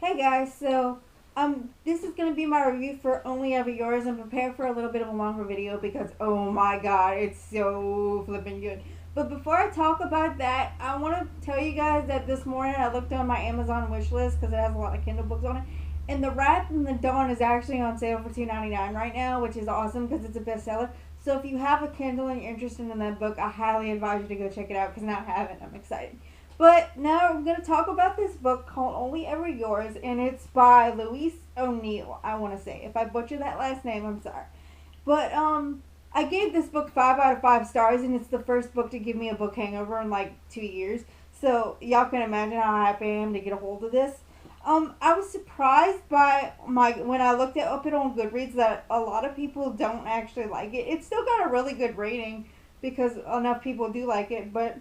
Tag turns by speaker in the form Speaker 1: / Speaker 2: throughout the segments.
Speaker 1: Hey guys, this is gonna be my review for Only Ever Yours. I'm prepared for a little bit of a longer video because oh my god, it's so flipping good. But before I talk about that, I want to tell you guys that this morning I looked on my Amazon wish list because it has a lot of Kindle books on it, and The Wrath and the Dawn is actually on sale for $2.99 right now, which is awesome because it's a bestseller. So if you have a Kindle and you're interested in that book, I highly advise you to go check it out because now I have it. I'm excited. But now I'm going to talk about this book called Only Ever Yours, and it's by Louise O'Neill, I want to say. If I butcher that last name, I'm sorry. But I gave this book 5 out of 5 stars, and it's the first book to give me a book hangover in like 2 years. So y'all can imagine how happy I am to get a hold of this. I was surprised by when I looked up it on Goodreads that a lot of people don't actually like it. It's still got a really good rating because enough people do like it, but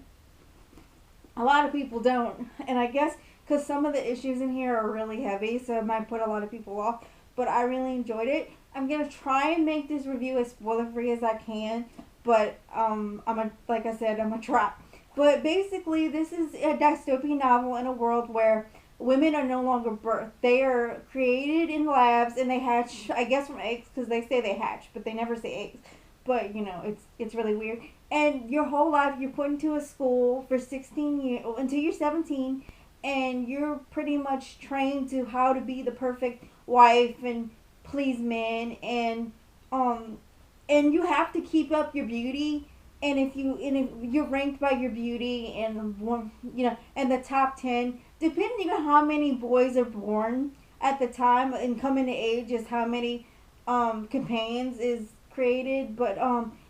Speaker 1: a lot of people don't. And I guess because some of the issues in here are really heavy, so it might put a lot of people off. But I really enjoyed it. I'm gonna try and make this review as spoiler free as I can, but like I said, I'm gonna try. But basically, this is a dystopian novel in a world where women are no longer birthed. They are created in labs and they hatch, I guess, from eggs because they say they hatch, but they never say eggs. But you know, it's really weird. And your whole life, you're put into a school for 16 years until you're 17, and you're pretty much trained to how to be the perfect wife and please men, and you have to keep up your beauty. And if you're ranked by your beauty and one, and the top 10, depending on how many boys are born at the time and coming to age, is how many companions is created. But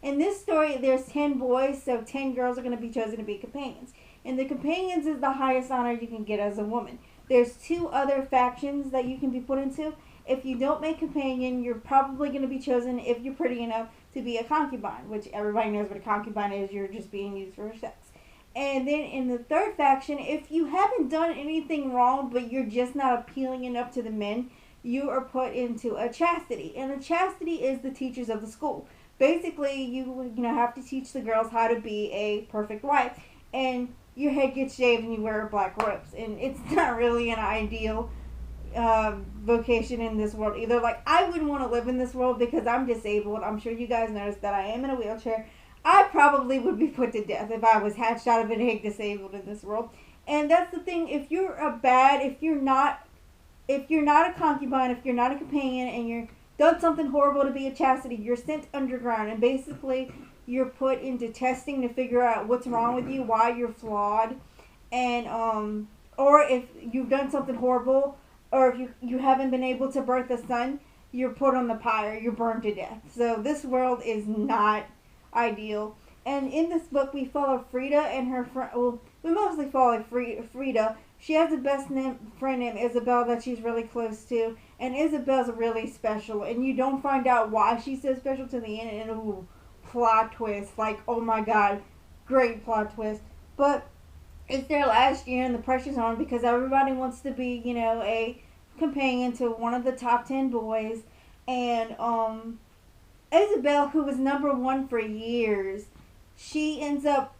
Speaker 1: in this story, there's 10 boys, so 10 girls are going to be chosen to be companions. And the companions is the highest honor you can get as a woman. There's two other factions that you can be put into. If you don't make companion, you're probably going to be chosen, if you're pretty enough, to be a concubine, which everybody knows what a concubine is. You're just being used for sex. And then in the third faction, if you haven't done anything wrong, but you're just not appealing enough to the men, you are put into a chastity. And a chastity is the teachers of the school. Basically, you have to teach the girls how to be a perfect wife. And your head gets shaved and you wear black robes. And it's not really an ideal vocation in this world either. Like, I wouldn't want to live in this world because I'm disabled. I'm sure you guys noticed that I am in a wheelchair. I probably would be put to death if I was hatched out of an egg disabled in this world. And that's the thing. If you're not a concubine, if you're not a companion, and you're done something horrible to be a chastity, you're sent underground, and basically you're put into testing to figure out what's wrong with you, why you're flawed, and or if you've done something horrible, or if you haven't been able to birth a son, you're put on the pyre, you're burned to death. So this world is not ideal. And in this book, we follow Frida and her friend. Well, we mostly follow Frida. She has a friend named Isabel that she's really close to, and Isabel's really special. And you don't find out why she's so special to the end. And ooh, plot twist! Like, oh my god, great plot twist. But it's their last year, and the pressure's on because everybody wants to be, a companion to one of the top 10 boys. And Isabel, who was number one for years, she ends up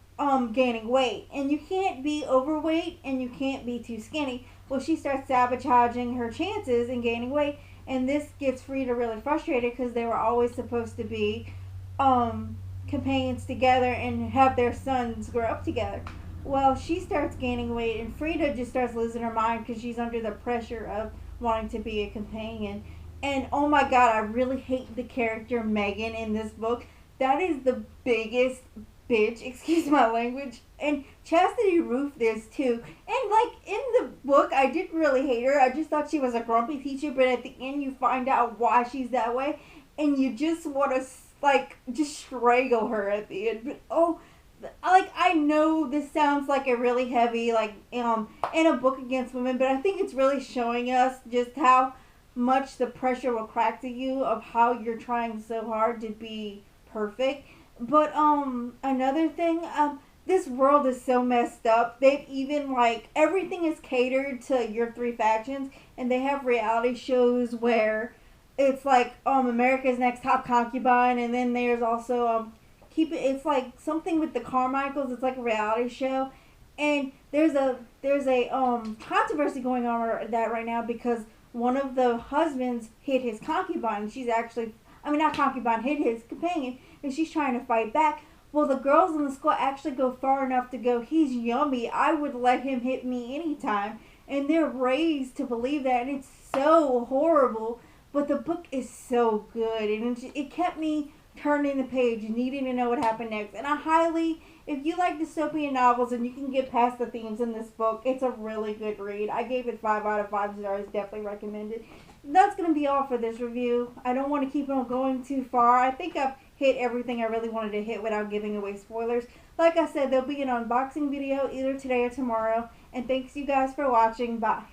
Speaker 1: gaining weight. And you can't be overweight and you can't be too skinny. Well, she starts sabotaging her chances in gaining weight. And this gets Frida really frustrated because they were always supposed to be companions together and have their sons grow up together. Well, she starts gaining weight, and Frida just starts losing her mind because she's under the pressure of wanting to be a companion. And oh my god, I really hate the character Megan in this book. That is the biggest bitch, excuse my language. And Chastity Roof is too. And like in the book, I didn't really hate her. I just thought she was a grumpy teacher, but at the end you find out why she's that way, and you just want to just strangle her at the end. But I know this sounds like a really heavy in a book against women, but I think it's really showing us just how much the pressure will crack to you of how you're trying so hard to be perfect. But another thing, this world is so messed up. They've even everything is catered to your three factions, and they have reality shows where it's America's Next Top Concubine, and then there's also it's like something with the Carmichaels. It's like a reality show, And there's a controversy going on that right now because one of the husbands hit his concubine. She's actually, I mean, not concubine, hit his companion, and she's trying to fight back. Well, the girls in the school actually go far enough to go, he's yummy. I would let him hit me anytime. And they're raised to believe that, and it's so horrible. But the book is so good, and it kept me turning the page, needing to know what happened next. And I highly, if you like dystopian novels and you can get past the themes in this book, it's a really good read. I gave it 5 out of 5 stars. Definitely recommend it. That's going to be all for this review. I don't want to keep on going too far. I think I've hit everything I really wanted to hit without giving away spoilers. Like I said, there'll be an unboxing video either today or tomorrow. And thanks you guys for watching. Bye.